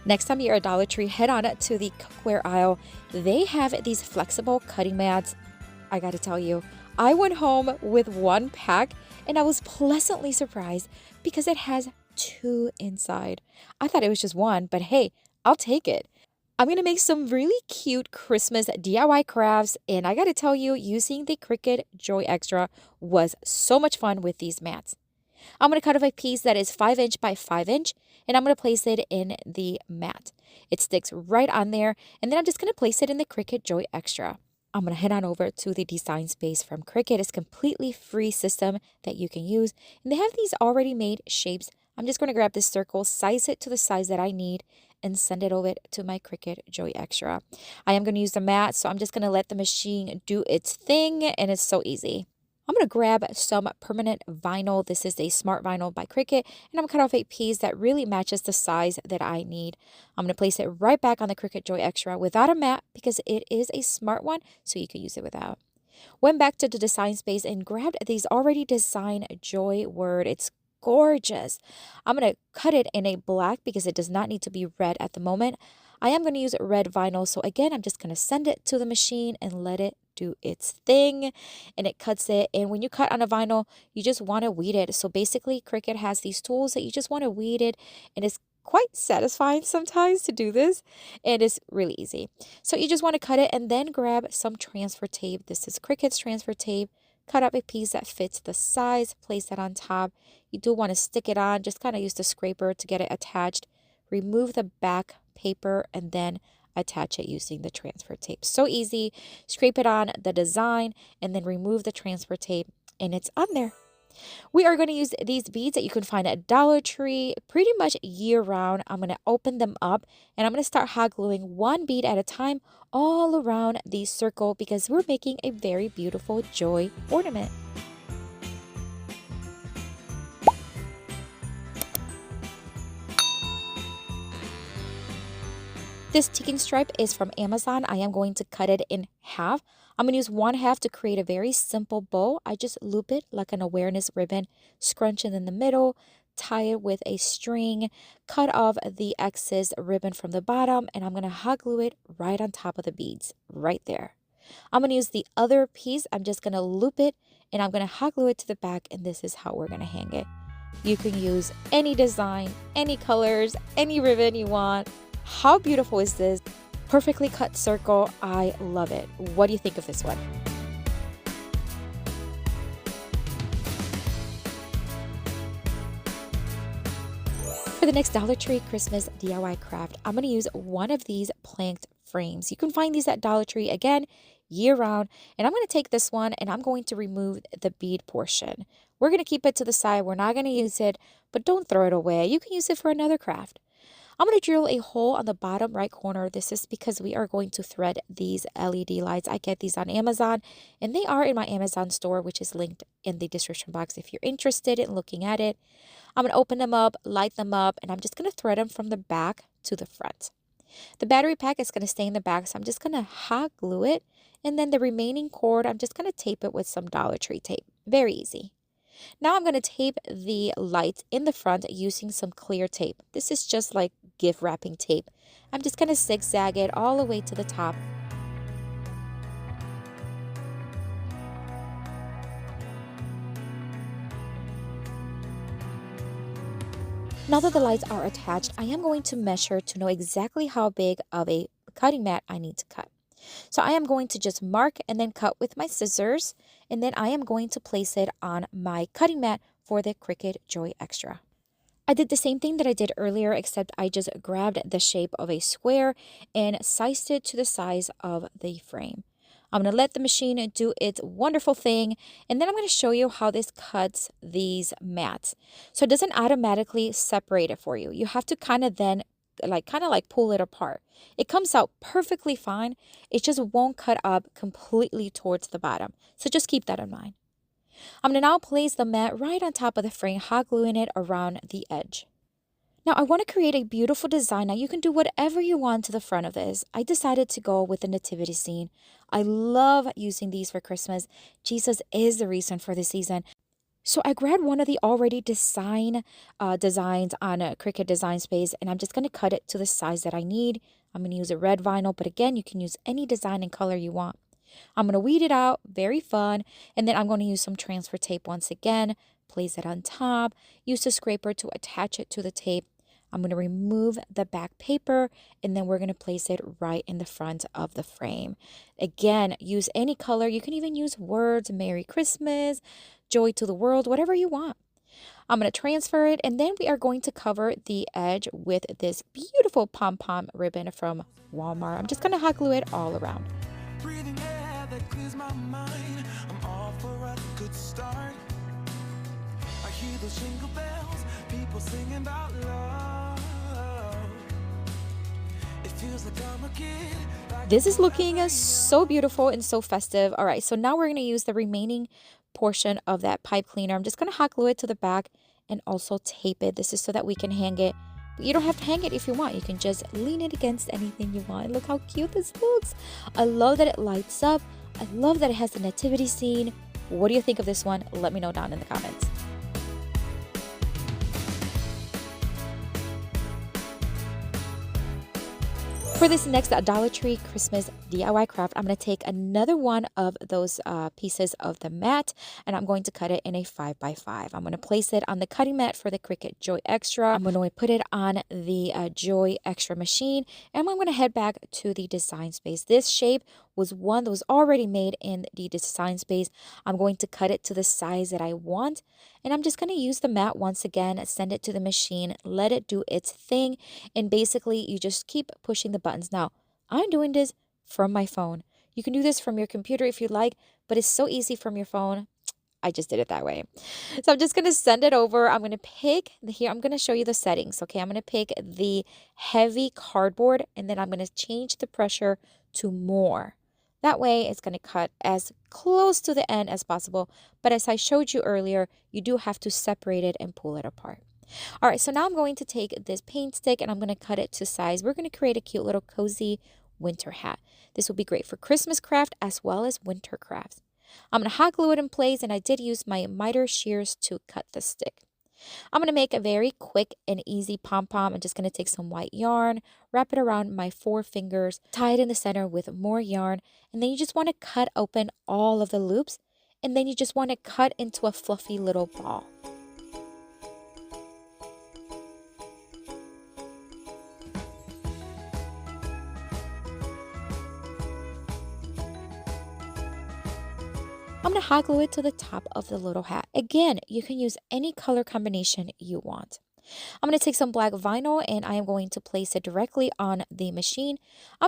Next time you're at Dollar Tree, head on to the cookware aisle. They have these flexible cutting mats. I gotta tell you, I went home with one pack and I was pleasantly surprised because it has two inside. I thought it was just one, but hey, I'll take it. I'm going to make some really cute Christmas DIY crafts, and I got to tell you, using the Cricut Joy Xtra was so much fun with these mats. I'm going to cut off a piece that is 5" by 5", and I'm going to place it in the mat. It sticks right on there, and then I'm just going to place it in the Cricut Joy Xtra. I'm going to head on over to the design space from Cricut. It's a completely free system that you can use, and they have these already made shapes. I'm just going to grab this circle, size it to the size that I need, and send it over to my Cricut Joy Xtra. I am going to use the mat, so I'm just going to let the machine do its thing, and it's so easy. I'm going to grab some permanent vinyl. This is a smart vinyl by Cricut, and I'm going to cut off a piece that really matches the size that I need. I'm going to place it right back on the Cricut Joy Xtra without a mat because it is a smart one, so you can use it without. Went back to the design space and grabbed these already designed Joy word. It's gorgeous. I'm going to cut it in a black because it does not need to be red at the moment. I am going to use red vinyl. So again, I'm just going to send it to the machine and let it do its thing, and it cuts it. And when you cut on a vinyl, you just want to weed it. So basically Cricut has these tools that you just want to weed it, and it's quite satisfying sometimes to do this, and it's really easy. So you just want to cut it and then grab some transfer tape. This is Cricut's transfer tape. Cut up a piece that fits the size, place that on top. You do want to stick it on, just kind of use the scraper to get it attached. Remove the back paper and then attach it using the transfer tape. So easy. Scrape it on the design and then remove the transfer tape, and it's on there. We are going to use these beads that you can find at Dollar Tree pretty much year round. I'm going to open them up and I'm going to start hot gluing one bead at a time all around the circle because we're making a very beautiful joy ornament. This ticking stripe is from Amazon. I am going to cut it in half. I'm going to use one half to create a very simple bow. I just loop it like an awareness ribbon, scrunch it in the middle, tie it with a string, cut off the excess ribbon from the bottom, and I'm going to hot glue it right on top of the beads, right there. I'm going to use the other piece. I'm just going to loop it, and I'm going to hot glue it to the back, and this is how we're going to hang it. You can use any design, any colors, any ribbon you want. How beautiful is this? Perfectly cut circle. I love it. What do you think of this one? For the next Dollar Tree Christmas DIY craft, I'm going to use one of these planked frames. You can find these at Dollar Tree, again, year round. And I'm going to take this one and I'm going to remove the bead portion. We're going to keep it to the side. We're not going to use it, but don't throw it away. You can use it for another craft. I'm going to drill a hole on the bottom right corner. This is because we are going to thread these LED lights. I get these on Amazon, and they are in my Amazon store, which is linked in the description box if you're interested in looking at it. I'm going to open them up, light them up, and I'm just going to thread them from the back to the front. The battery pack is going to stay in the back, so I'm just going to hot glue it, and then the remaining cord, I'm just going to tape it with some Dollar Tree tape. Very easy. Now I'm going to tape the lights in the front using some clear tape. This is just like gift wrapping tape. I'm just going to zigzag it all the way to the top. Now that the lights are attached, I am going to measure to know exactly how big of a cutting mat I need to cut. So I am going to just mark and then cut with my scissors, and then I am going to place it on my cutting mat for the Cricut Joy Xtra. I did the same thing that I did earlier, except I just grabbed the shape of a square and sized it to the size of the frame. I'm going to let the machine do its wonderful thing, and then I'm going to show you how this cuts these mats. So it doesn't automatically separate it for you. You have to kind of pull it apart. It comes out perfectly fine. It just won't cut up completely towards the bottom. So just keep that in mind. I'm going to now place the mat right on top of the frame, hot gluing it around the edge. Now I want to create a beautiful design. Now you can do whatever you want to the front of this. I decided to go with the nativity scene. I love using these for Christmas. Jesus is the reason for the season. So I grabbed one of the already designs on a Cricut Design Space, and I'm just going to cut it to the size that I need. I'm going to use a red vinyl, but again, you can use any design and color you want. I'm going to weed it out, very fun, and then I'm going to use some transfer tape once again, place it on top, use the scraper to attach it to the tape. I'm going to remove the back paper, and then we're going to place it right in the front of the frame. Again, use any color. You can even use words, Merry Christmas, Joy to the World, whatever you want. I'm going to transfer it, and then we are going to cover the edge with this beautiful pom-pom ribbon from Walmart. I'm just going to hot glue it all around. Breathing air that clears my mind. I'm all for a good start. I hear those jingle bells, people singing about love. It feels like I'm a kid. This is looking so beautiful and so festive. All right, so now we're going to use the remaining portion of that pipe cleaner. I'm just going to hot glue it to the back and also tape it. This is so that we can hang it. But you don't have to hang it if you want. You can just lean it against anything you want. Look how cute this looks. I love that it lights up. I love that it has the nativity scene. What do you think of this one? Let me know down in the comments. For this next Dollar Tree Christmas DIY craft, I'm going to take another one of those pieces of the mat, and I'm going to cut it in a 5x5. I'm going to place it on the cutting mat for the Cricut Joy Xtra. I'm going to put it on the Joy Xtra machine, and I'm going to head back to the design space. This shape was one that was already made in the design space. I'm going to cut it to the size that I want, and I'm just going to use the mat once again, send it to the machine, let it do its thing, and basically you just keep pushing the buttons. Now, I'm doing this from my phone. You can do this from your computer if you like, but it's so easy from your phone. I just did it that way. So I'm just going to send it over. I'm going to pick here. I'm going to show you the settings. Okay. I'm going to pick the heavy cardboard, and then I'm going to change the pressure to more. That way it's going to cut as close to the end as possible. But as I showed you earlier, you do have to separate it and pull it apart. All right, so now I'm going to take this paint stick and I'm going to cut it to size. We're going to create a cute little cozy winter hat. This will be great for Christmas craft as well as winter crafts. I'm going to hot glue it in place, and I did use my miter shears to cut the stick. I'm going to make a very quick and easy pom-pom. I'm just going to take some white yarn, wrap it around my 4 fingers, tie it in the center with more yarn, and then you just want to cut open all of the loops, and then you just want to cut into a fluffy little ball. I'm going to hot glue it to the top of the little hat. Again, you can use any color combination you want. I'm going to take some black vinyl and I am going to place it directly on the machine.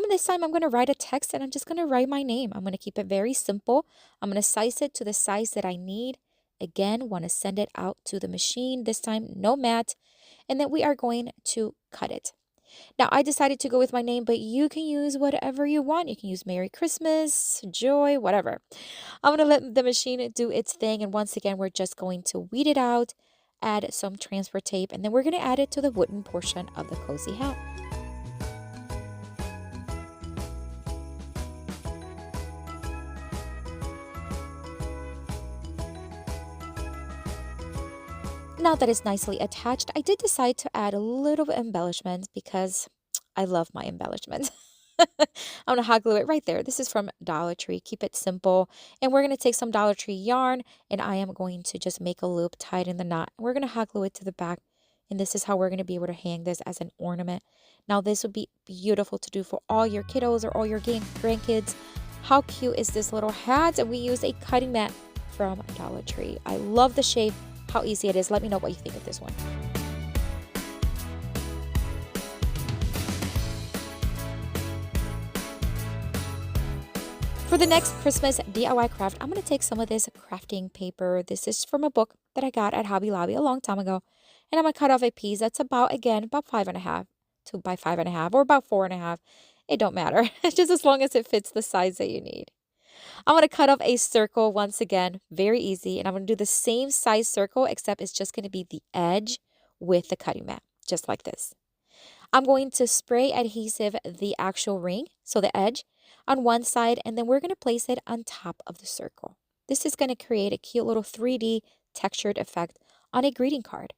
This time I'm going to write a text, and I'm just going to write my name. I'm going to keep it very simple. I'm going to size it to the size that I need. Again, want to send it out to the machine. This time, no mat. And then we are going to cut it. Now, I decided to go with my name, but you can use whatever you want. You can use Merry Christmas, Joy, whatever. I'm going to let the machine do its thing. And once again, we're just going to weed it out, add some transfer tape, and then we're going to add it to the wooden portion of the cozy hat. Now that it's nicely attached, I did decide to add a little bit of embellishment because I love my embellishments. I'm going to hot glue it right there. This is from Dollar Tree. Keep it simple. And we're going to take some Dollar Tree yarn, and I am going to just make a loop, tie it in the knot. And we're going to hot glue it to the back. And this is how we're going to be able to hang this as an ornament. Now, this would be beautiful to do for all your kiddos or all your grandkids. How cute is this little hat? And we use a cutting mat from Dollar Tree. I love the shape, how easy it is. Let me know what you think of this one. For the next Christmas DIY craft, I'm going to take some of this crafting paper. This is from a book that I got at Hobby Lobby a long time ago. And I'm going to cut off a piece that's about 5.5 by 5.5 or about 4.5. It don't matter. Just as long as it fits the size that you need. I'm going to cut off a circle once again. Very easy. And I'm going to do the same size circle, except it's just going to be the edge with the cutting mat. Just like this. I'm going to spray adhesive the actual ring, so the edge, on one side, and then we're going to place it on top of the circle. This is going to create a cute little 3D textured effect on a greeting card.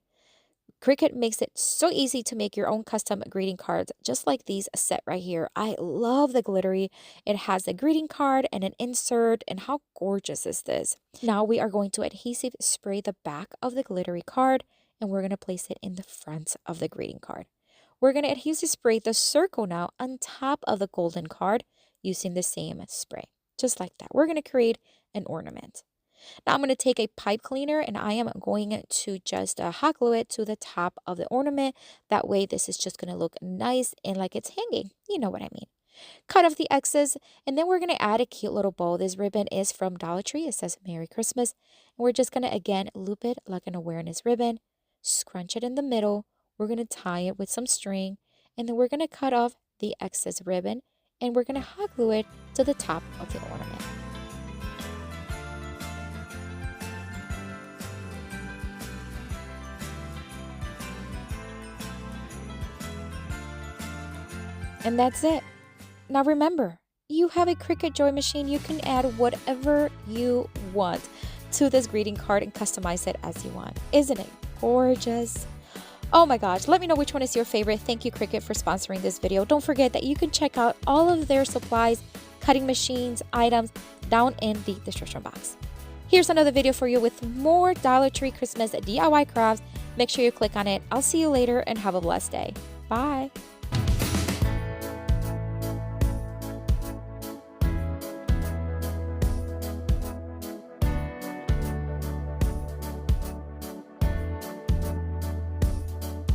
Cricut makes it so easy to make your own custom greeting cards, just like these set right here. I love the glittery. It has a greeting card and an insert, and how gorgeous is this? Now we are going to adhesive spray the back of the glittery card, and we're going to place it in the front of the greeting card. We're going to adhesive spray the circle now on top of the golden card using the same spray, just like that. We're going to create an ornament. Now I'm going to take a pipe cleaner and I am going to just hot glue it to the top of the ornament. That way this is just going to look nice and like it's hanging. You know what I mean. Cut off the excess, and then we're going to add a cute little bow. This ribbon is from Dollar Tree. It says Merry Christmas. And we're just going to again loop it like an awareness ribbon, scrunch it in the middle. We're going to tie it with some string, and then we're going to cut off the excess ribbon, and we're going to hot glue it to the top of the ornament. And that's it. Now remember, you have a Cricut Joy machine. You can add whatever you want to this greeting card and customize it as you want. Isn't it gorgeous? Oh my gosh, let me know which one is your favorite. Thank you, Cricut, for sponsoring this video. Don't forget that you can check out all of their supplies, cutting machines, items down in the description box. Here's another video for you with more Dollar Tree Christmas DIY crafts. Make sure you click on it. I'll see you later and have a blessed day. Bye.